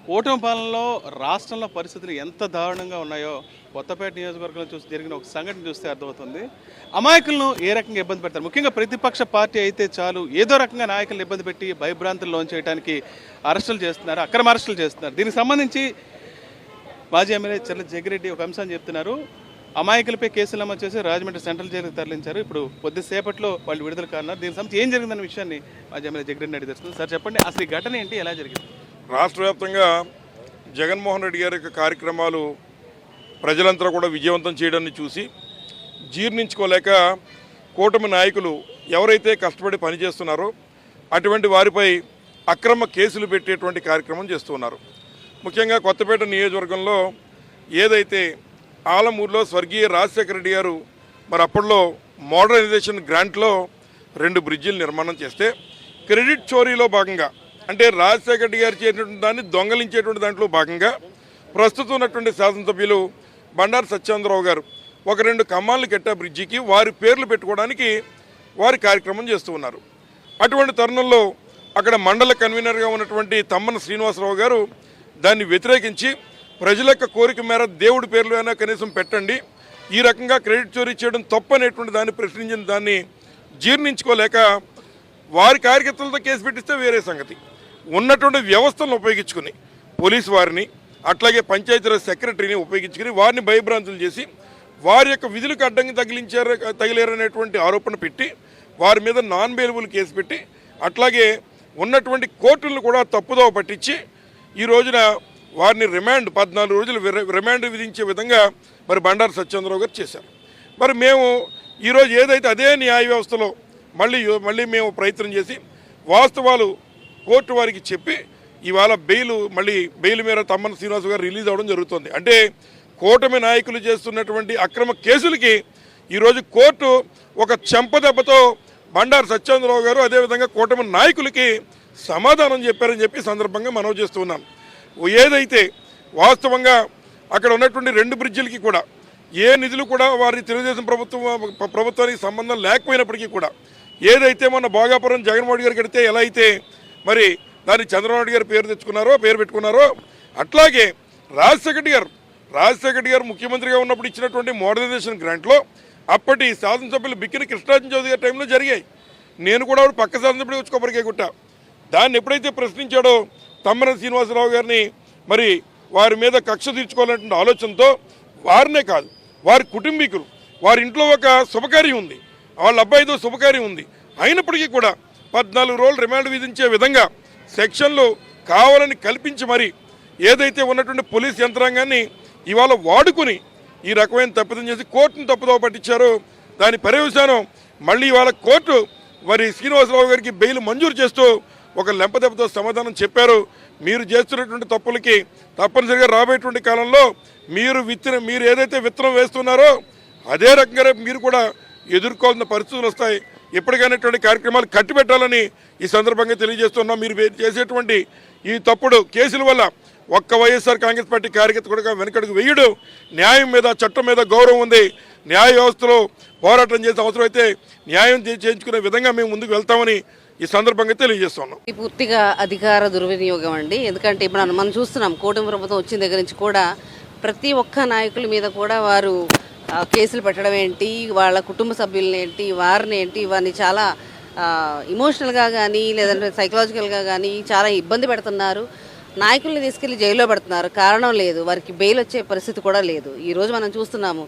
కూటమి పాలనలో రాష్ట్రంలో పరిస్థితులు ఎంత దారుణంగా ఉన్నాయో కొత్తపేట నియోజకవర్గంలో చూసి జరిగిన ఒక సంఘటన చూస్తే అర్థమవుతుంది. అమాయకులను ఏ రకంగా ఇబ్బంది పెడతారు, ముఖ్యంగా ప్రతిపక్ష పార్టీ అయితే చాలు ఏదో రకంగా నాయకులను ఇబ్బంది పెట్టి భయభ్రాంతులు లోన్ చేయడానికి అరెస్టులు చేస్తున్నారు, అక్రమ అరెస్టులు చేస్తున్నారు. దీనికి సంబంధించి మాజీ ఎమ్మెల్యే చెర్ల జగ్గిరెడ్డి ఒక అంశాన్ని చెప్తున్నారు. అమాయకులపై కేసులు నమోదు చేసి రాజమండ్రి సెంట్రల్ జైలుకు తరలించారు. ఇప్పుడు కొద్దిసేపట్లో వాళ్ళు విడుదల కానున్నారు. దీనికి సంబంధించి ఏం జరిగిందన్న విషయాన్ని మాజీ ఎమ్మెల్యే జగ్గిరెడ్డి అడిగి తెలుస్తుంది. సార్ చెప్పండి, అసలు ఈ ఘటన ఏంటి, ఎలా జరిగింది? రాష్ట్ర వ్యాప్తంగా జగన్మోహన్ రెడ్డి గారి యొక్క కార్యక్రమాలు ప్రజలంతా కూడా విజయవంతం చేయడాన్ని చూసి జీర్ణించుకోలేక కూటమి నాయకులు ఎవరైతే కష్టపడి పనిచేస్తున్నారో అటువంటి వారిపై అక్రమ కేసులు పెట్టేటువంటి కార్యక్రమం చేస్తున్నారు. ముఖ్యంగా కొత్తపేట నియోజకవర్గంలో ఏదైతే ఆలమూరులో స్వర్గీయ రాజశేఖర రెడ్డి గారు మరి అప్పట్లో మోడర్నైజేషన్ గ్రాంట్లో 2 బ్రిడ్జిలు నిర్మాణం చేస్తే క్రెడిట్ చోరీలో భాగంగా, అంటే రాజశేఖర రెడ్డి గారు చేసినటువంటి దాన్ని దొంగలించేటువంటి దాంట్లో భాగంగా ప్రస్తుతం ఉన్నటువంటి శాసనసభ్యులు బండారు సత్యేంద్రరావు గారు ఒక 2 కమ్మాలను కట్టా బ్రిడ్జికి వారి పేర్లు పెట్టుకోవడానికి వారి కార్యక్రమం చేస్తూ ఉన్నారు. అటువంటి తరుణంలో అక్కడ మండల కన్వీనర్గా ఉన్నటువంటి తమ్మన శ్రీనివాసరావు గారు దాన్ని వ్యతిరేకించి ప్రజల యొక్క కోరిక మేర దేవుడి పేర్లు అయినా కనీసం పెట్టండి, ఈ రకంగా క్రెడిట్ చోరీ చేయడం తప్పు అనేటువంటి దాన్ని ప్రశ్నించిన దాన్ని జీర్ణించుకోలేక వారి కార్యకర్తలతో కేసు పెట్టిస్తే వేరే సంగతి, ఉన్నటువంటి వ్యవస్థలను ఉపయోగించుకుని పోలీసు వారిని అట్లాగే పంచాయతీరాజ్ సెక్రటరీని ఉపయోగించుకుని వారిని భయభ్రాంతులు చేసి వారి యొక్క విధులకు అడ్డంగా తగిలేరనేటువంటి ఆరోపణ పెట్టి వారి మీద నాన్ బెయిలబుల్ కేసు పెట్టి అట్లాగే ఉన్నటువంటి కోర్టులను కూడా తప్పుదోవ పట్టించి ఈ రోజున వారిని 14 రోజులు రిమాండ్ విధించే విధంగా మరి బండారు సత్యేంద్రరావు గారు చేశారు. మరి మేము ఈరోజు ఏదైతే అదే న్యాయ వ్యవస్థలో మళ్ళీ మేము ప్రయత్నం చేసి వాస్తవాలు కోర్టు వారికి చెప్పి ఇవాళ బెయిల్ మీద తమ్మన శ్రీనివాస గారు రిలీజ్ అవ్వడం జరుగుతుంది. అంటే కూటమి నాయకులు చేస్తున్నటువంటి అక్రమ కేసులకి ఈరోజు కోర్టు ఒక చెంపదెబ్బతో బండారు సత్యేంద్రరావు గారు అదేవిధంగా కూటమి నాయకులకి సమాధానం చెప్పారని చెప్పి సందర్భంగా మనవి చేస్తున్నాం. ఏదైతే వాస్తవంగా అక్కడ ఉన్నటువంటి 2 బ్రిడ్జిలకి కూడా ఏ నిధులు కూడా వారి తెలుగుదేశం ప్రభుత్వానికి సంబంధం లేకపోయినప్పటికీ కూడా ఏదైతే మన భోగాపురం జగన్మోహన్ గారు కడితే ఎలా అయితే మరి దాన్ని చంద్రబాబు గారు పేరు పెట్టుకున్నారో అట్లాగే రాజశేఖర్ గారు ముఖ్యమంత్రిగా ఉన్నప్పుడు ఇచ్చినటువంటి మోడర్నైజేషన్ గ్రాంట్లో అప్పటి శాసనసభ్యులు బిక్కిన కృష్ణరాజన్ చౌదరి గారి టైంలో జరిగాయి. నేను కూడా పక్క శాసనసభ్యుడికి వచ్చి కొబ్బరికాయ కొట్టా. దాన్ని ఎప్పుడైతే ప్రశ్నించాడో తమ్మన శ్రీనివాసరావు గారిని మరి వారి మీద కక్ష తీర్చుకోవాలనే ఆలోచనతో వారినే కాదు వారి కుటుంబీకులు వారి ఇంట్లో ఒక శుభకార్యం ఉంది, వాళ్ళ అబ్బాయితో శుభకార్యం ఉంది, అయినప్పటికీ కూడా 14 రోజులు రిమాండ్ విధించే విధంగా సెక్షన్లు కావాలని కల్పించి మరి ఏదైతే ఉన్నటువంటి పోలీస్ యంత్రాంగాన్ని ఇవాళ వాడుకుని ఈ రకమైన తప్పిదం చేసి కోర్టును తప్పుదోవ పట్టించారు. దాని పర్యవసానం మళ్ళీ ఇవాళ కోర్టు మరి శ్రీనివాసరావు గారికి బెయిల్ మంజూరు చేస్తూ ఒక లెంపదెబ్బతో సమాధానం చెప్పారు. మీరు చేస్తున్నటువంటి తప్పులకి తప్పనిసరిగా రాబోయేటువంటి కాలంలో మీరు ఏదైతే విత్తనం వేస్తున్నారో అదే రకంగా మీరు కూడా ఎదుర్కోవాల్సిన పరిస్థితులు వస్తాయి. ఎప్పటికైనటువంటి కార్యక్రమాలు కట్టిపెట్టాలని ఈ సందర్భంగా తెలియజేస్తున్నాం. మీరు చేసేటువంటి ఈ తప్పుడు కేసుల వల్ల ఒక్క వైఎస్ఆర్ కాంగ్రెస్ పార్టీ కార్యకర్త కూడా వెనకడుగు వేయడు. న్యాయం మీద చట్టం మీద గౌరవం ఉంది. న్యాయ వ్యవస్థలో పోరాటం చేసే అవసరం అయితే న్యాయం చేయించుకునే విధంగా మేము ముందుకు వెళ్తామని ఈ సందర్భంగా తెలియజేస్తున్నాం. పూర్తిగా అధికార దుర్వినియోగం అండి. ఎందుకంటే ఇప్పుడు మనం చూస్తున్నాం కూటమి ప్రభుత్వం వచ్చిన దగ్గర నుంచి కూడా ప్రతి ఒక్క నాయకుల మీద కూడా వారు కేసులు పెట్టడం ఏంటి, వాళ్ళ కుటుంబ సభ్యులని ఏంటి, వారిని ఏంటి, వారిని చాలా ఇమోషనల్గా కానీ లేదంటే సైకలాజికల్గా కానీ చాలా ఇబ్బంది పెడుతున్నారు. నాయకుల్ని తీసుకెళ్లి జైల్లో పెడుతున్నారు, కారణం లేదు, వారికి బెయిల్ వచ్చే పరిస్థితి కూడా లేదు. ఈరోజు మనం చూస్తున్నాము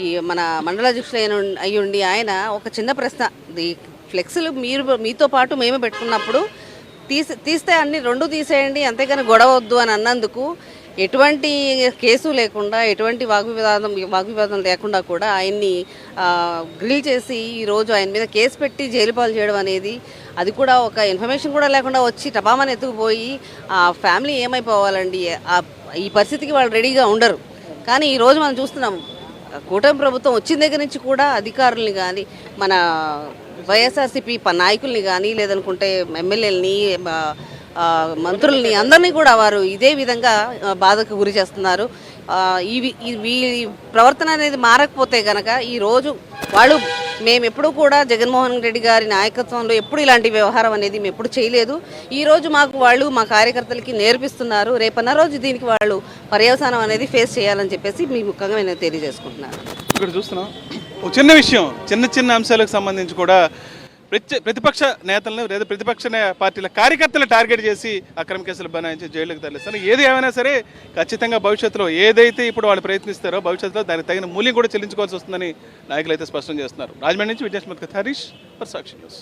ఈ మన మండలాధ్యక్షులు అయ్యుండి ఆయన ఒక చిన్న ప్రశ్న, ఈ ఫ్లెక్స్లు మీతో పాటు మేమే పెట్టుకున్నప్పుడు తీస్తే అన్ని 2 తీసేయండి, అంతేగాని గొడవ వద్దు అని అన్నందుకు ఎటువంటి కేసు లేకుండా ఎటువంటి వాగ్వివాదం లేకుండా కూడా ఆయన్ని గ్రిల్ చేసి ఈరోజు ఆయన మీద కేసు పెట్టి జైలు పాలు చేయడం అనేది, అది కూడా ఒక ఇన్ఫర్మేషన్ కూడా లేకుండా వచ్చి టపామని ఎత్తుకుపోయి ఆ ఫ్యామిలీ ఏమైపోవాలండి. ఈ పరిస్థితికి వాళ్ళు రెడీగా ఉండరు. కానీ ఈరోజు మనం చూస్తున్నాము కూటమి ప్రభుత్వం వచ్చిన దగ్గర నుంచి కూడా అధికారుల్ని కానీ మన వైఎస్ఆర్సీపీ నాయకుల్ని కానీ లేదనుకుంటే ఎమ్మెల్యేలని మంత్రుల్ని అందరినీ కూడా వారు ఇదే విధంగా బాధకు గురి చేస్తున్నారు. ఈ ప్రవర్తన అనేది మారకపోతే కనుక ఈరోజు వాళ్ళు మేము ఎప్పుడూ కూడా జగన్మోహన్ రెడ్డి గారి నాయకత్వంలో ఎప్పుడు ఇలాంటి వ్యవహారం అనేది మేము ఎప్పుడు చేయలేదు. ఈరోజు వాళ్ళు మా కార్యకర్తలకి నేర్పిస్తున్నారు. రేపన్న రోజు దీనికి వాళ్ళు పర్యవసానం అనేది ఫేస్ చేయాలని చెప్పేసి మీ ముఖంగా నేను తెలియజేసుకుంటున్నాను. ఇక్కడ చూస్తున్నాం ఒక చిన్న విషయం, చిన్న అంశాలకు సంబంధించి కూడా ప్రతిపక్ష నేతలను లేదా ప్రతిపక్ష పార్టీల కార్యకర్తలు టార్గెట్ చేసి అక్రమ కేసులు బనాయించి జైలుకు తరలిస్తారు. ఏది ఏమైనా సరే ఖచ్చితంగా భవిష్యత్తులో ఏదైతే ఇప్పుడు వాళ్ళు ప్రయత్నిస్తారో భవిష్యత్తులో దానికి తగిన మూల్యం కూడా చెల్లించుకోవాల్సి వస్తుందని నాయకులు అయితే స్పష్టం చేస్తున్నారు. రాజమండ్రి నుంచి విజయస్మత్ హరీష్ ఫర్ సాక్షి న్యూస్.